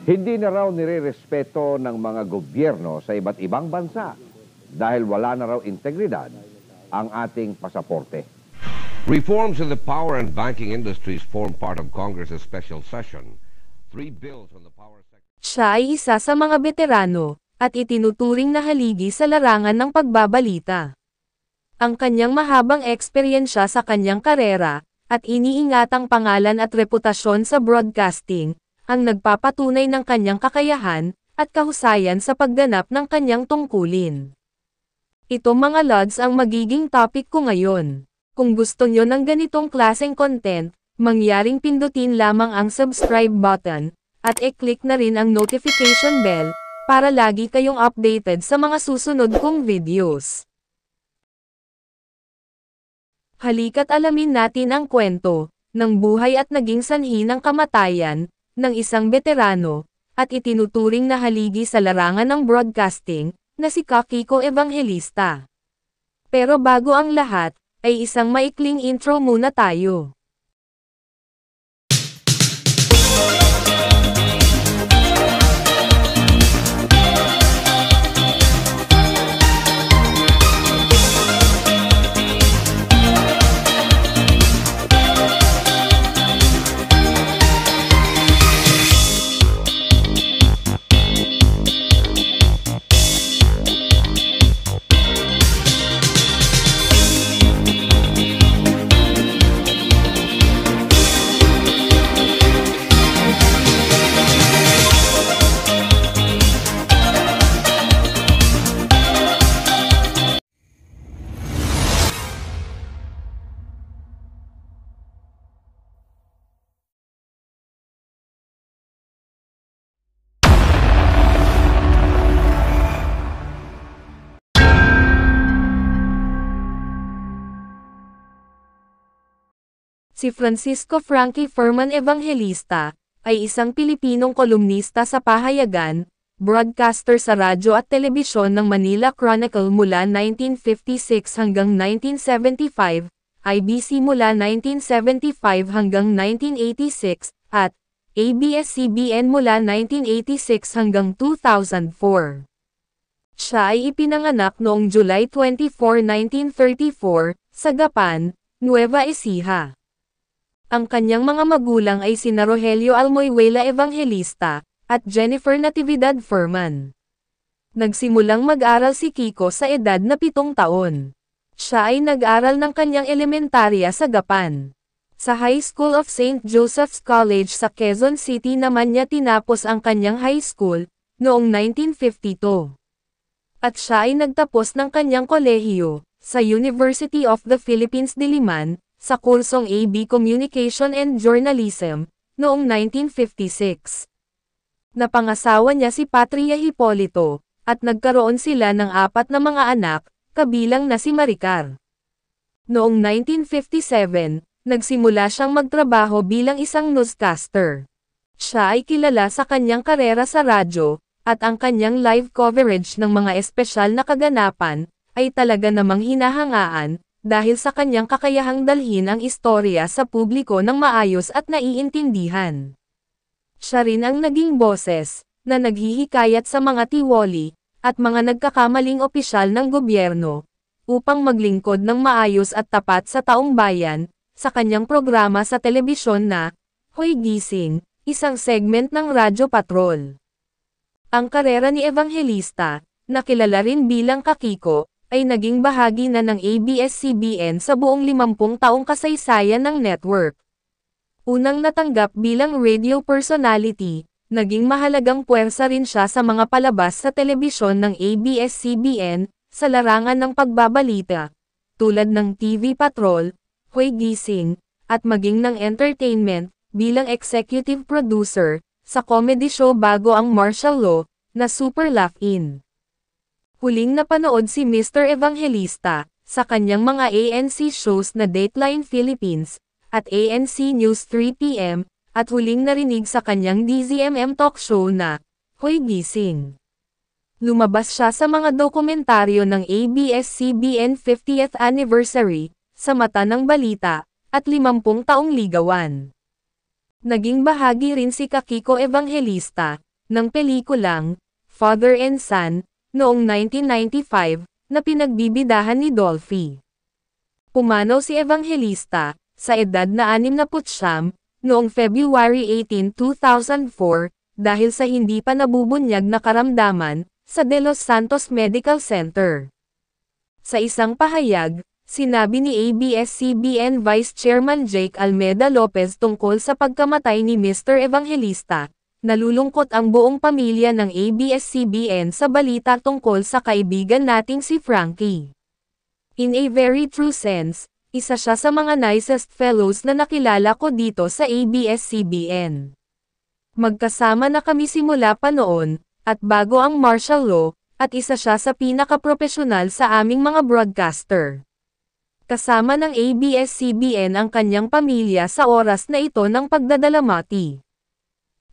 Hindi na raw nirerespeto ng mga gobyerno sa iba't ibang bansa dahil wala na raw integridad ang ating pasaporte. Reforms in the power and banking industries form part of Congress's special session. 3 bills on the power sector. Siya ay isa sa mga veterano at itinuturing na haligi sa larangan ng pagbabalita. Ang kanyang mahabang eksperyensya sa kanyang karera at iniingatang pangalan at reputasyon sa broadcasting ang nagpapatunay ng kanyang kakayahan at kahusayan sa pagganap ng kanyang tungkulin. Ito mga lods ang magiging topic ko ngayon. Kung gusto nyo ng ganitong klaseng content, mangyaring pindutin lamang ang subscribe button, at i-click na rin ang notification bell, para lagi kayong updated sa mga susunod kong videos. Halika't alamin natin ang kwento ng buhay at naging sanhi ng kamatayan ng isang veterano, at itinuturing na haligi sa larangan ng broadcasting, na si Kiko Evangelista. Pero bago ang lahat, ay isang maikling intro muna tayo. Si Francisco Frankie Furman Evangelista ay isang Pilipinong kolumnista sa pahayagan, broadcaster sa radyo at telebisyon ng Manila Chronicle mula 1956 hanggang 1975, IBC mula 1975 hanggang 1986, at ABS-CBN mula 1986 hanggang 2004. Siya ay ipinanganak noong July 24, 1934, sa Gapan, Nueva Ecija. Ang kanyang mga magulang ay sina Rogelio Almoyuela Evangelista at Jennifer Natividad Furman. Nagsimulang mag-aral si Kiko sa edad na 7 taon. Siya ay nag-aral ng kanyang elementarya sa Gapan. Sa High School of St. Joseph's College sa Quezon City naman niya tinapos ang kanyang high school noong 1952. At siya ay nagtapos ng kanyang kolehiyo sa University of the Philippines Diliman, sa kursong AB Communication and Journalism, noong 1956. Napangasawa niya si Patria Hipolito, at nagkaroon sila ng 4 na mga anak, kabilang na si Maricar. Noong 1957, nagsimula siyang magtrabaho bilang isang newscaster. Siya ay kilala sa kanyang karera sa radyo, at ang kanyang live coverage ng mga espesyal na kaganapan, ay talaga namang hinahangaan, dahil sa kanyang kakayahang dalhin ang istorya sa publiko ng maayos at naiintindihan. Siya rin ang naging boses, na naghihikayat sa mga tiwali, at mga nagkakamaling opisyal ng gobyerno, upang maglingkod ng maayos at tapat sa taong bayan, sa kanyang programa sa telebisyon na, Hoy Gising, isang segment ng Radyo Patrol. Ang karera ni Evangelista, na kilala rin bilang Kiko, ay naging bahagi na ng ABS-CBN sa buong 50 taong kasaysayan ng network. Unang natanggap bilang radio personality, naging mahalagang puwersa rin siya sa mga palabas sa telebisyon ng ABS-CBN, sa larangan ng pagbabalita, tulad ng TV Patrol, Hoy Gising, at maging ng entertainment, bilang executive producer, sa comedy show bago ang martial law, na Super Laugh-In. Huling napanood si Mr. Evangelista, sa kanyang mga ANC shows na Dateline Philippines, at ANC News 3 PM, at huling narinig sa kanyang DZMM talk show na, Hoy Gising. Lumabas siya sa mga dokumentaryo ng ABS-CBN 50th Anniversary, Sa Mata ng Balita, at 50 Taong Ligawan. Naging bahagi rin si Kiko Evangelista, ng pelikulang Father and Son noong 1995 na pinagbibidahan ni Dolphy. Pumanaw si Evangelista sa edad na 69 noong February 18, 2004 dahil sa hindi pa nabubunyag na karamdaman sa De Los Santos Medical Center. Sa isang pahayag, sinabi ni ABS-CBN Vice Chairman Jake Almeda Lopez tungkol sa pagkamatay ni Mr. Evangelista, nalulungkot ang buong pamilya ng ABS-CBN sa balita tungkol sa kaibigan nating si Frankie. In a very true sense, isa siya sa mga nicest fellows na nakilala ko dito sa ABS-CBN. Magkasama na kami simula pa noon, at bago ang martial law, at isa siya sa pinaka-profesional sa aming mga broadcaster. Kasama ng ABS-CBN ang kanyang pamilya sa oras na ito ng pagdadalamati.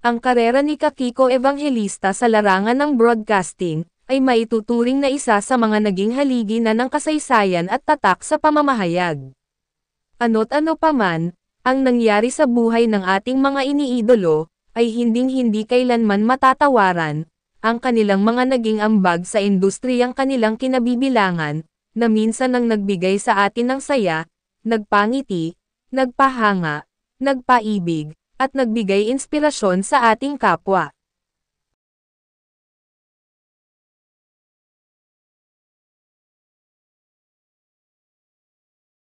Ang karera ni Kiko Evangelista sa larangan ng broadcasting, ay maituturing na isa sa mga naging haligi na ng kasaysayan at tatak sa pamamahayag. Ano't ano paman, ang nangyari sa buhay ng ating mga iniidolo, ay hinding-hindi kailanman matatawaran, ang kanilang mga naging ambag sa industriyang kanilang kinabibilangan, na minsan ang nagbigay sa atin ng saya, nagpangiti, nagpahanga, nagpaibig, at nagbigay inspirasyon sa ating kapwa.